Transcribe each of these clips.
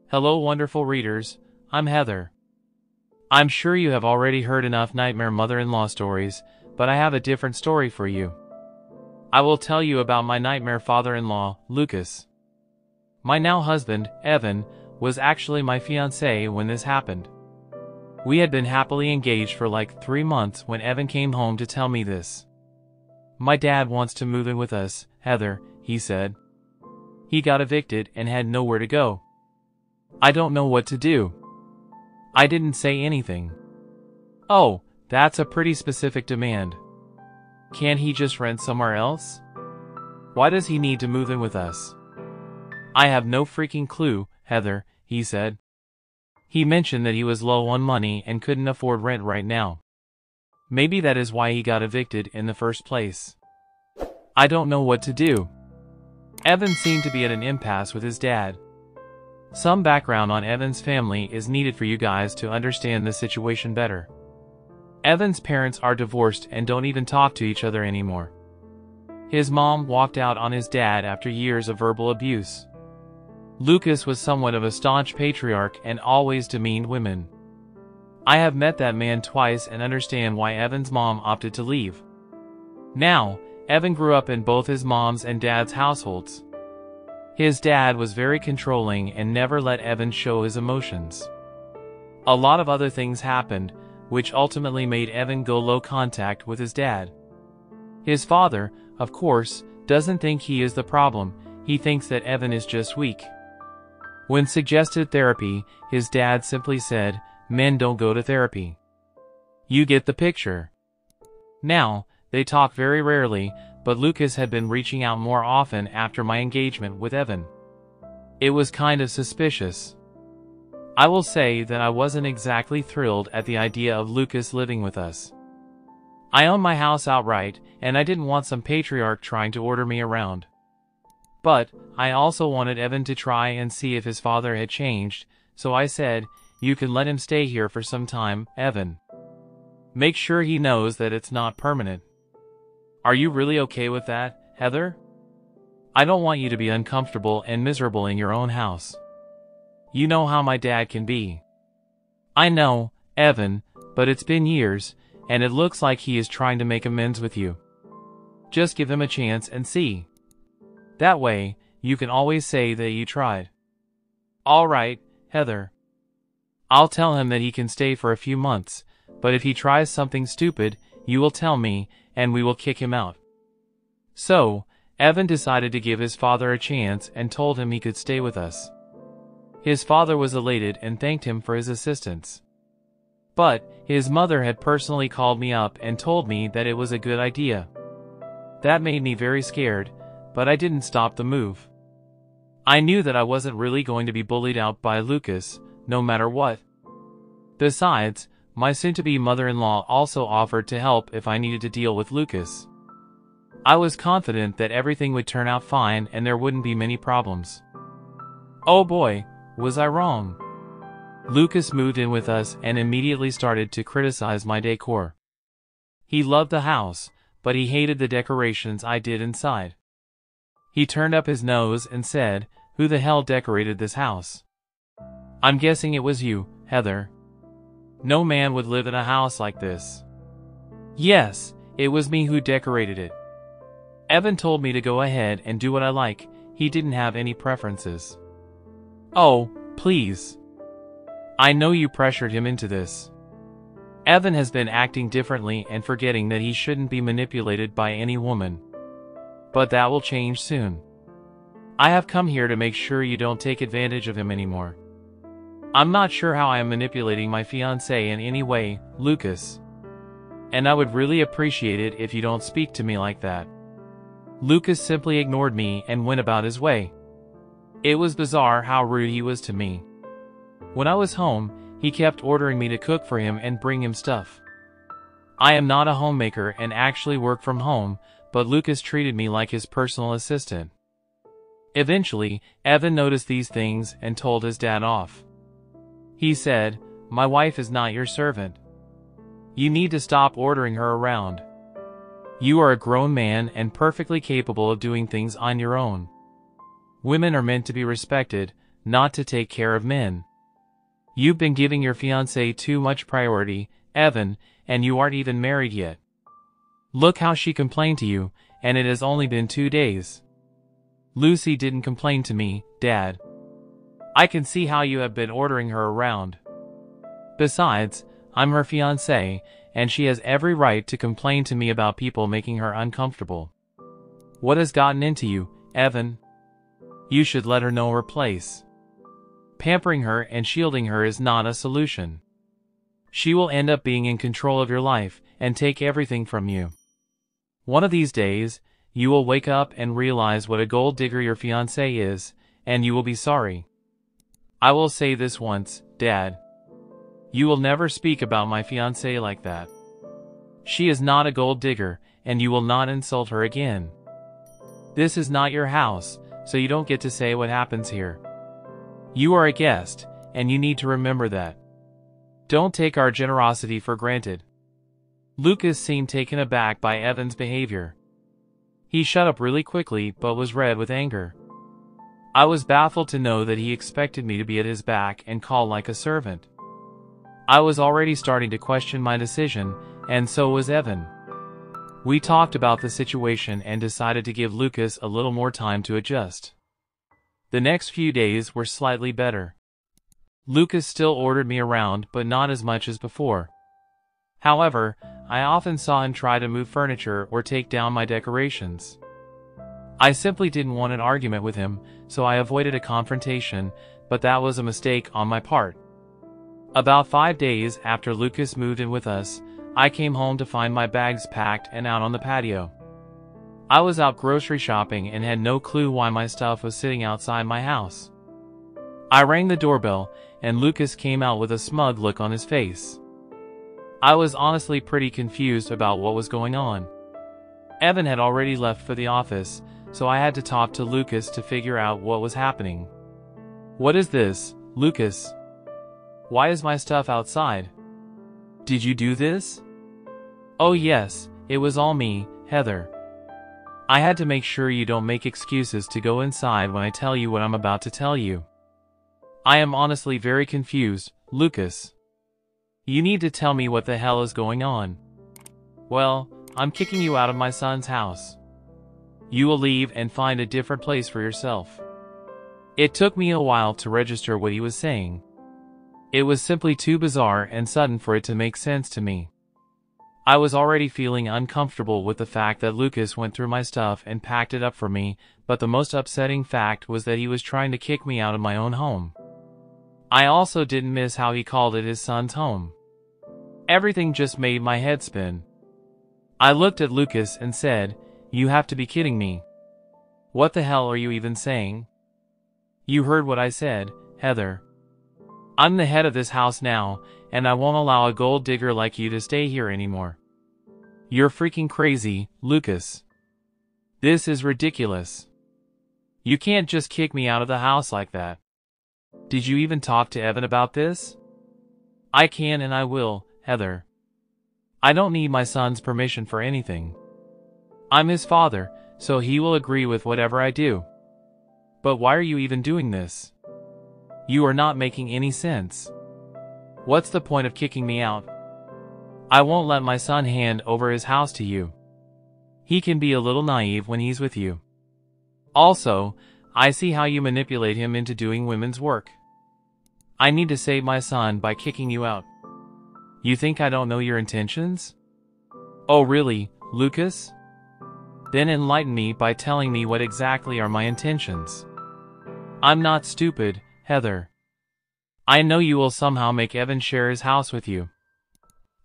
Hello wonderful readers, I'm Heather. I'm sure you have already heard enough nightmare mother-in-law stories, but I have a different story for you. I will tell you about my nightmare father-in-law, Lucas. My now husband, Evan, was actually my fiancé when this happened. We had been happily engaged for like 3 months when Evan came home to tell me this. My dad wants to move in with us, Heather, he said. He got evicted and had nowhere to go. I don't know what to do. I didn't say anything. Oh, that's a pretty specific demand. Can't he just rent somewhere else? Why does he need to move in with us? I have no freaking clue, Heather, he said. He mentioned that he was low on money and couldn't afford rent right now. Maybe that is why he got evicted in the first place. I don't know what to do. Evan seemed to be at an impasse with his dad. Some background on Evan's family is needed for you guys to understand the situation better. Evan's parents are divorced and don't even talk to each other anymore. His mom walked out on his dad after years of verbal abuse. Lucas was somewhat of a staunch patriarch and always demeaned women. I have met that man twice and understand why Evan's mom opted to leave. Now, Evan grew up in both his mom's and dad's households. His dad was very controlling and never let Evan show his emotions. A lot of other things happened, which ultimately made Evan go low contact with his dad. His father, of course, doesn't think he is the problem, he thinks that Evan is just weak. When suggested therapy, his dad simply said, "Men don't go to therapy." You get the picture. Now, they talk very rarely, but Lucas had been reaching out more often after my engagement with Evan. It was kind of suspicious. I will say that I wasn't exactly thrilled at the idea of Lucas living with us. I own my house outright, and I didn't want some patriarch trying to order me around. But, I also wanted Evan to try and see if his father had changed, so I said, "You can let him stay here for some time, Evan. Make sure he knows that it's not permanent." Are you really okay with that, Heather? I don't want you to be uncomfortable and miserable in your own house. You know how my dad can be. I know, Evan, but it's been years, and it looks like he is trying to make amends with you. Just give him a chance and see. That way, you can always say that you tried. All right, Heather. I'll tell him that he can stay for a few months, but if he tries something stupid, you will tell me, and we will kick him out. So, Evan decided to give his father a chance and told him he could stay with us. His father was elated and thanked him for his assistance. But, his mother had personally called me up and told me that it was a good idea. That made me very scared, but I didn't stop the move. I knew that I wasn't really going to be bullied out by Lucas, no matter what. Besides, my soon-to-be mother-in-law also offered to help if I needed to deal with Lucas. I was confident that everything would turn out fine and there wouldn't be many problems. Oh boy, was I wrong. Lucas moved in with us and immediately started to criticize my decor. He loved the house, but he hated the decorations I did inside. He turned up his nose and said, "Who the hell decorated this house?" I'm guessing it was you, Heather. No man would live in a house like this. Yes, it was me who decorated it. Evan told me to go ahead and do what I like, he didn't have any preferences. Oh, please. I know you pressured him into this. Evan has been acting differently and forgetting that he shouldn't be manipulated by any woman. But that will change soon. I have come here to make sure you don't take advantage of him anymore. I'm not sure how I am manipulating my fiancé in any way, Lucas. And I would really appreciate it if you don't speak to me like that. Lucas simply ignored me and went about his way. It was bizarre how rude he was to me. When I was home, he kept ordering me to cook for him and bring him stuff. I am not a homemaker and actually work from home, but Lucas treated me like his personal assistant. Eventually, Evan noticed these things and told his dad off. He said, "My wife is not your servant. You need to stop ordering her around. You are a grown man and perfectly capable of doing things on your own. Women are meant to be respected, not to take care of men. You've been giving your fiancé too much priority, Evan, and you aren't even married yet. Look how she complained to you, and it has only been 2 days. Lucy didn't complain to me, Dad. I can see how you have been ordering her around. Besides, I'm her fiancé, and she has every right to complain to me about people making her uncomfortable. What has gotten into you, Evan? You should let her know her place. Pampering her and shielding her is not a solution. She will end up being in control of your life and take everything from you. One of these days, you will wake up and realize what a gold digger your fiancé is, and you will be sorry. I will say this once, Dad. You will never speak about my fiancé like that. She is not a gold digger, and you will not insult her again. This is not your house, so you don't get to say what happens here. You are a guest, and you need to remember that. Don't take our generosity for granted. Lucas seemed taken aback by Evan's behavior. He shut up really quickly but was red with anger. I was baffled to know that he expected me to be at his back and call like a servant. I was already starting to question my decision, and so was Evan. We talked about the situation and decided to give Lucas a little more time to adjust. The next few days were slightly better. Lucas still ordered me around, but not as much as before. However, I often saw him try to move furniture or take down my decorations. I simply didn't want an argument with him, so I avoided a confrontation, but that was a mistake on my part. About 5 days after Lucas moved in with us, I came home to find my bags packed and out on the patio. I was out grocery shopping and had no clue why my stuff was sitting outside my house. I rang the doorbell, and Lucas came out with a smug look on his face. I was honestly pretty confused about what was going on. Evan had already left for the office, so I had to talk to Lucas to figure out what was happening. What is this, Lucas? Why is my stuff outside? Did you do this? Oh yes, it was all me, Heather. I had to make sure you don't make excuses to go inside when I tell you what I'm about to tell you. I am honestly very confused, Lucas. You need to tell me what the hell is going on. Well, I'm kicking you out of my son's house. You will leave and find a different place for yourself. It took me a while to register what he was saying. It was simply too bizarre and sudden for it to make sense to me. I was already feeling uncomfortable with the fact that Lucas went through my stuff and packed it up for me, but the most upsetting fact was that he was trying to kick me out of my own home. I also didn't miss how he called it his son's home. Everything just made my head spin. I looked at Lucas and said, "You have to be kidding me. What the hell are you even saying?" You heard what I said, Heather. I'm the head of this house now, and I won't allow a gold digger like you to stay here anymore. You're freaking crazy, Lucas. This is ridiculous. You can't just kick me out of the house like that. Did you even talk to Evan about this? I can and I will, Heather. I don't need my son's permission for anything. I'm his father, so he will agree with whatever I do. But why are you even doing this? You are not making any sense. What's the point of kicking me out? I won't let my son hand over his house to you. He can be a little naive when he's with you. Also, I see how you manipulate him into doing women's work. I need to save my son by kicking you out. You think I don't know your intentions? Oh really, Lucas? Then enlighten me by telling me what exactly are my intentions. I'm not stupid, Heather. I know you will somehow make Evan share his house with you.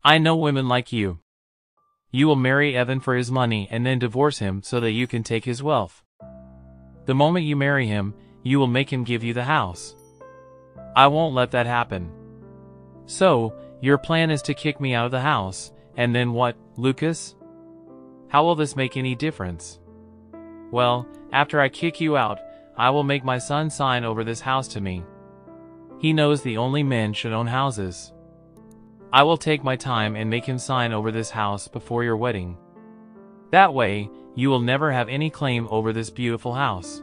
I know women like you. You will marry Evan for his money and then divorce him so that you can take his wealth. The moment you marry him, you will make him give you the house. I won't let that happen. So, your plan is to kick me out of the house, and then what, Lucas? How will this make any difference? Well, after I kick you out, I will make my son sign over this house to me. He knows the only men should own houses. I will take my time and make him sign over this house before your wedding. That way, you will never have any claim over this beautiful house.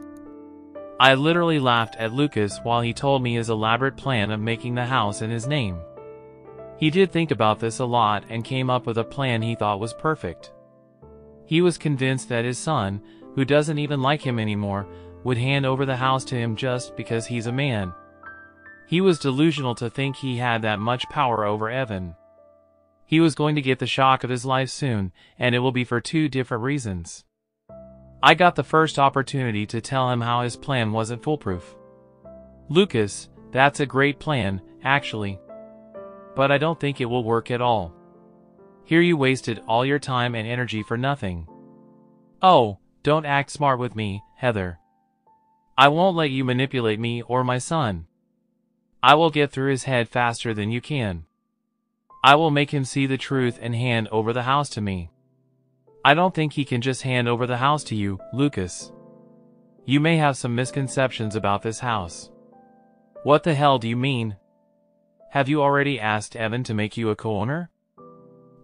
I literally laughed at Lucas while he told me his elaborate plan of making the house in his name. He did think about this a lot and came up with a plan he thought was perfect. He was convinced that his son, who doesn't even like him anymore, would hand over the house to him just because he's a man. He was delusional to think he had that much power over Evan. He was going to get the shock of his life soon, and it will be for 2 different reasons. I got the first opportunity to tell him how his plan wasn't foolproof. Lucas, that's a great plan, actually. But I don't think it will work at all. Here you wasted all your time and energy for nothing. Oh, don't act smart with me, Heather. I won't let you manipulate me or my son. I will get through his head faster than you can. I will make him see the truth and hand over the house to me. I don't think he can just hand over the house to you, Lucas. You may have some misconceptions about this house. What the hell do you mean? Have you already asked Evan to make you a co-owner?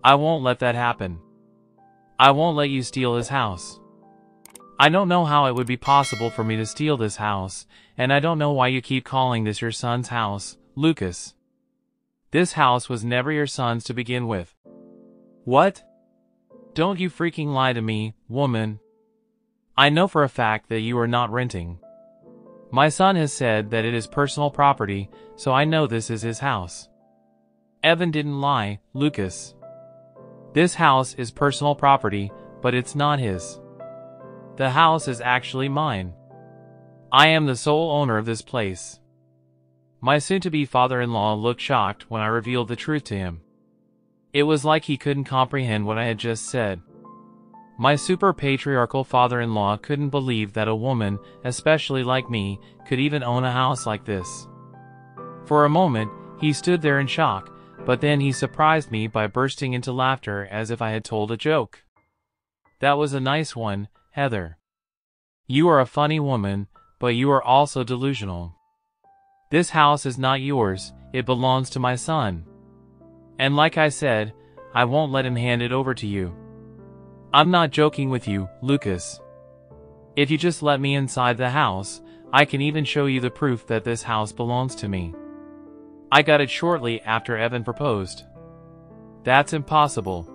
I won't let that happen. I won't let you steal his house. I don't know how it would be possible for me to steal this house, and I don't know why you keep calling this your son's house, Lucas. This house was never your son's to begin with. What? Don't you freaking lie to me, woman. I know for a fact that you are not renting. My son has said that it is personal property, so I know this is his house. Evan didn't lie, Lucas. This house is personal property, but it's not his. The house is actually mine. I am the sole owner of this place. My soon-to-be father-in-law looked shocked when I revealed the truth to him. It was like he couldn't comprehend what I had just said. My super patriarchal father-in-law couldn't believe that a woman, especially like me, could even own a house like this. For a moment, he stood there in shock, but then he surprised me by bursting into laughter as if I had told a joke. That was a nice one, Heather. You are a funny woman, but you are also delusional. This house is not yours, it belongs to my son. And like I said, I won't let him hand it over to you. I'm not joking with you, Lucas. If you just let me inside the house, I can even show you the proof that this house belongs to me. I got it shortly after Evan proposed. That's impossible.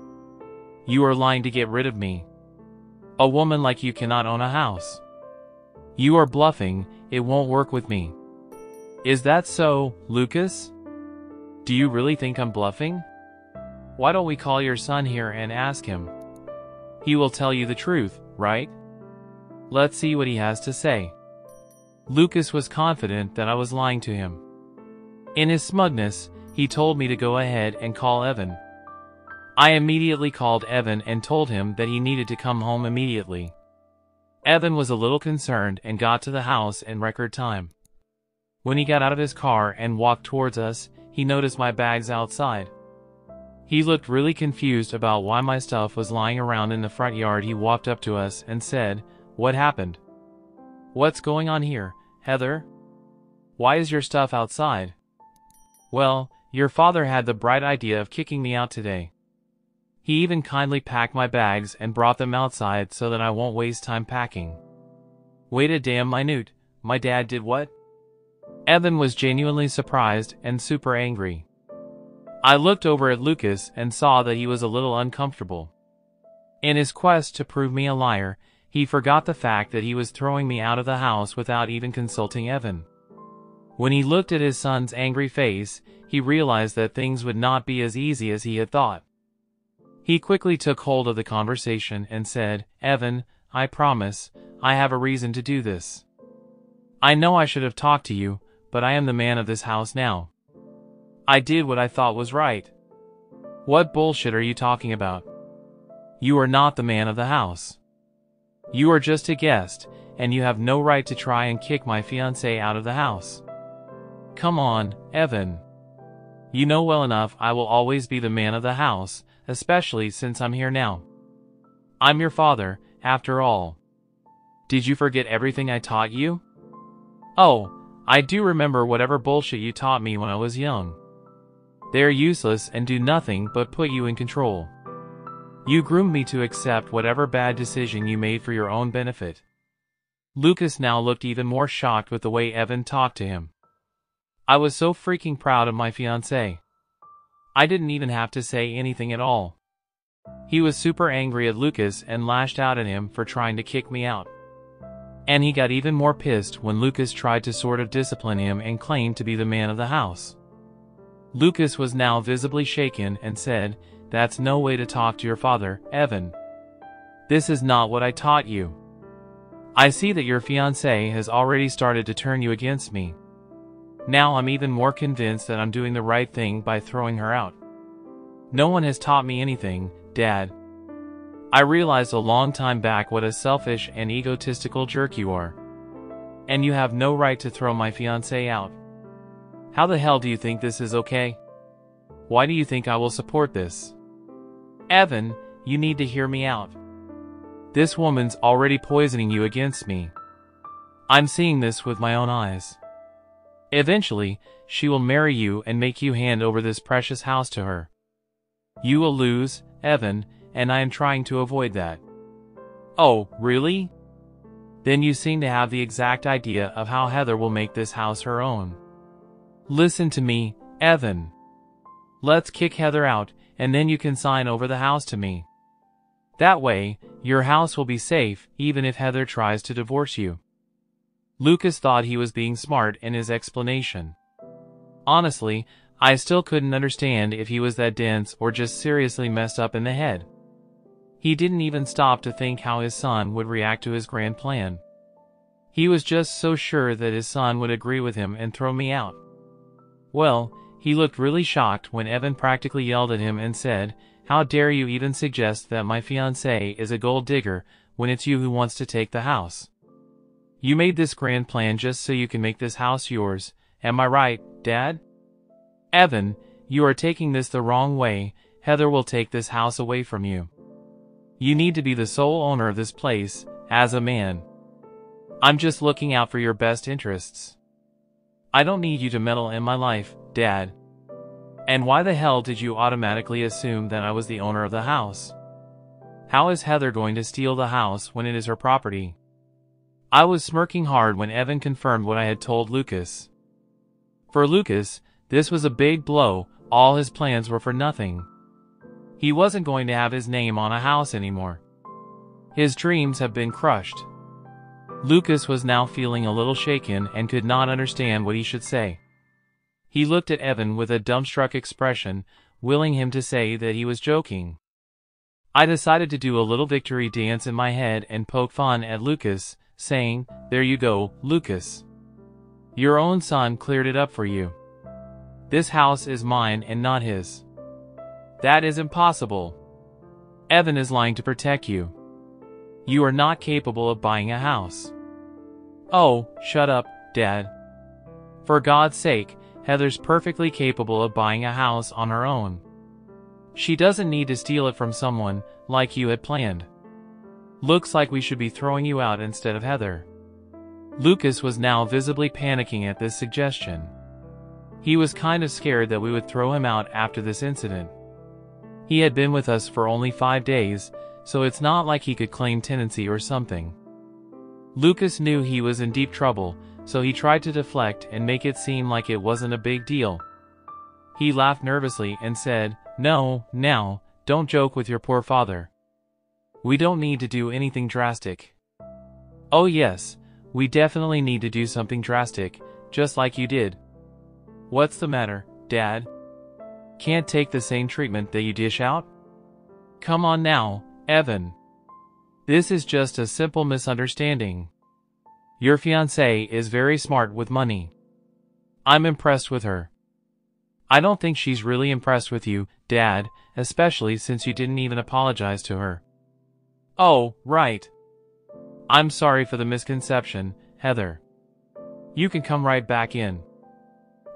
You are lying to get rid of me. A woman like you cannot own a house. You are bluffing, it won't work with me. Is that so, Lucas? Do you really think I'm bluffing? Why don't we call your son here and ask him? He will tell you the truth, right? Let's see what he has to say. Lucas was confident that I was lying to him. In his smugness, he told me to go ahead and call Evan. I immediately called Evan and told him that he needed to come home immediately. Evan was a little concerned and got to the house in record time. When he got out of his car and walked towards us, he noticed my bags outside. He looked really confused about why my stuff was lying around in the front yard. He walked up to us and said, "What happened? What's going on here, Heather? Why is your stuff outside?" "Well, your father had the bright idea of kicking me out today. He even kindly packed my bags and brought them outside so that I won't waste time packing." Wait a damn minute, my dad did what? Evan was genuinely surprised and super angry. I looked over at Lucas and saw that he was a little uncomfortable. In his quest to prove me a liar, he forgot the fact that he was throwing me out of the house without even consulting Evan. When he looked at his son's angry face, he realized that things would not be as easy as he had thought. He quickly took hold of the conversation and said, "Evan, I promise, I have a reason to do this. I know I should have talked to you, but I am the man of this house now. I did what I thought was right." "What bullshit are you talking about? You are not the man of the house. You are just a guest, and you have no right to try and kick my fiancée out of the house." "Come on, Evan. You know well enough I will always be the man of the house, especially since I'm here now. I'm your father, after all. Did you forget everything I taught you?" "Oh, I do remember whatever bullshit you taught me when I was young. They're useless and do nothing but put you in control. You groomed me to accept whatever bad decision you made for your own benefit." Lucas now looked even more shocked with the way Evan talked to him. I was so freaking proud of my fiancé. I didn't even have to say anything at all. He was super angry at Lucas and lashed out at him for trying to kick me out. And he got even more pissed when Lucas tried to sort of discipline him and claimed to be the man of the house. Lucas was now visibly shaken and said, "That's no way to talk to your father, Evan. This is not what I taught you. I see that your fiancé has already started to turn you against me. Now I'm even more convinced that I'm doing the right thing by throwing her out. No one has taught me anything, Dad. I realized a long time back what a selfish and egotistical jerk you are. And you have no right to throw my fiancé out. How the hell do you think this is okay? Why do you think I will support this? Evan, you need to hear me out. This woman's already poisoning you against me. I'm seeing this with my own eyes. Eventually, she will marry you and make you hand over this precious house to her. You will lose, Evan, and I am trying to avoid that." "Oh, really? Then you seem to have the exact idea of how Heather will make this house her own. Listen to me, Evan. Let's kick Heather out, and then you can sign over the house to me. That way, your house will be safe even if Heather tries to divorce you." Lucas thought he was being smart in his explanation. Honestly, I still couldn't understand if he was that dense or just seriously messed up in the head. He didn't even stop to think how his son would react to his grand plan. He was just so sure that his son would agree with him and throw me out. Well, he looked really shocked when Evan practically yelled at him and said, "How dare you even suggest that my fiancé is a gold digger when it's you who wants to take the house? You made this grand plan just so you can make this house yours, am I right, Dad? Evan, you are taking this the wrong way. Heather will take this house away from you. You need to be the sole owner of this place, as a man. I'm just looking out for your best interests. I don't need you to meddle in my life, Dad. And why the hell did you automatically assume that I was the owner of the house? How is Heather going to steal the house when it is her property?" I was smirking hard when Evan confirmed what I had told Lucas. For Lucas, this was a big blow. All his plans were for nothing. He wasn't going to have his name on a house anymore. His dreams have been crushed. Lucas was now feeling a little shaken and could not understand what he should say. He looked at Evan with a dumbstruck expression, willing him to say that he was joking. I decided to do a little victory dance in my head and poke fun at Lucas, saying, "There you go, Lucas. Your own son cleared it up for you. This house is mine and not his. That is impossible. Evan is lying to protect you. You are not capable of buying a house." "Oh, shut up, Dad. For God's sake, Heather's perfectly capable of buying a house on her own. She doesn't need to steal it from someone, like you had planned. Looks like we should be throwing you out instead of Heather." Lucas was now visibly panicking at this suggestion. He was kind of scared that we would throw him out after this incident. He had been with us for only 5 days, so it's not like he could claim tenancy or something. Lucas knew he was in deep trouble, so he tried to deflect and make it seem like it wasn't a big deal. He laughed nervously and said, "No, now, don't joke with your poor father. We don't need to do anything drastic." "Oh yes, we definitely need to do something drastic, just like you did. What's the matter, Dad? Can't take the same treatment that you dish out? Come on now, Evan. This is just a simple misunderstanding. Your fiancée is very smart with money. I'm impressed with her. I don't think she's really impressed with you, Dad, especially since you didn't even apologize to her." "Oh, right. I'm sorry for the misconception, Heather. You can come right back in.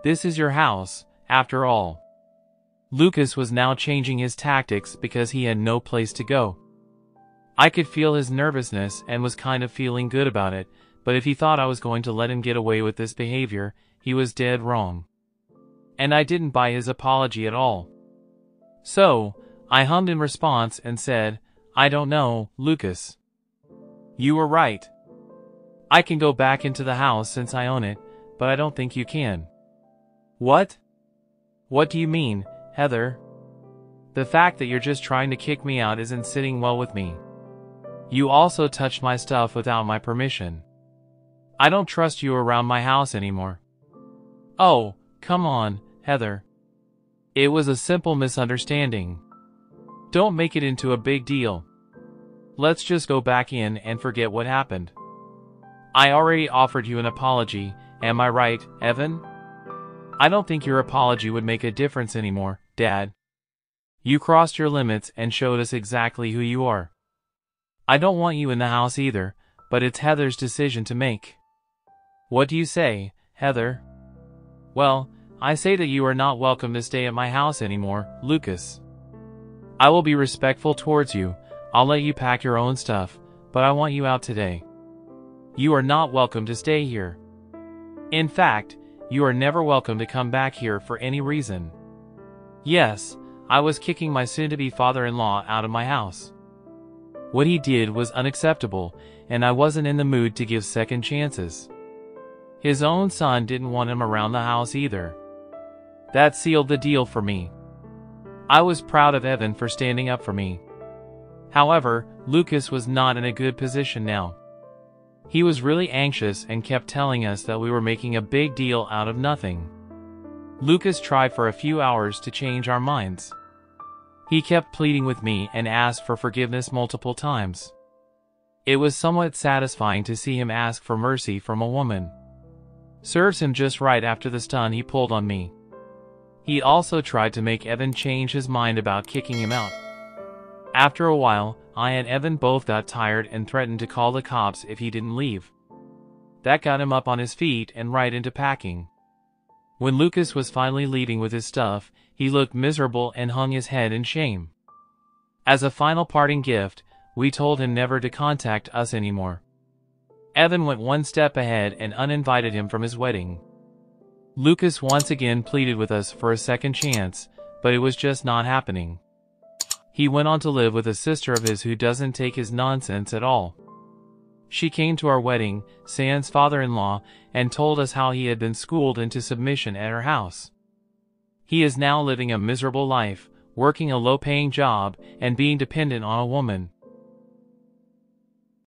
This is your house, after all." Lucas was now changing his tactics because he had no place to go. I could feel his nervousness and was kind of feeling good about it, but if he thought I was going to let him get away with this behavior, he was dead wrong. And I didn't buy his apology at all. So, I hummed in response and said, "I don't know, Lucas. You were right. I can go back into the house since I own it, but I don't think you can. What? What do you mean, Heather? The fact that you're just trying to kick me out isn't sitting well with me. You also touched my stuff without my permission. I don't trust you around my house anymore. Oh, come on, Heather. It was a simple misunderstanding. Don't make it into a big deal. Let's just go back in and forget what happened. I already offered you an apology, am I right, Evan? I don't think your apology would make a difference anymore, Dad. You crossed your limits and showed us exactly who you are. I don't want you in the house either, but it's Heather's decision to make. What do you say, Heather? Well, I say that you are not welcome to stay at my house anymore, Lucas. I will be respectful towards you, I'll let you pack your own stuff, but I want you out today. You are not welcome to stay here. In fact, you are never welcome to come back here for any reason. Yes, I was kicking my soon-to-be father-in-law out of my house. What he did was unacceptable, and I wasn't in the mood to give second chances. His own son didn't want him around the house either. That sealed the deal for me. I was proud of Evan for standing up for me. However, Lucas was not in a good position now. He was really anxious and kept telling us that we were making a big deal out of nothing. Lucas tried for a few hours to change our minds. He kept pleading with me and asked for forgiveness multiple times. It was somewhat satisfying to see him ask for mercy from a woman. Serves him just right after the stun he pulled on me. He also tried to make Evan change his mind about kicking him out. After a while, I and Evan both got tired and threatened to call the cops if he didn't leave. That got him up on his feet and right into packing. When Lucas was finally leaving with his stuff, he looked miserable and hung his head in shame. As a final parting gift, we told him never to contact us anymore. Evan went one step ahead and uninvited him from his wedding. Lucas once again pleaded with us for a second chance, but it was just not happening. He went on to live with a sister of his who doesn't take his nonsense at all. She came to our wedding, San's father-in-law, and told us how he had been schooled into submission at her house. He is now living a miserable life, working a low-paying job, and being dependent on a woman.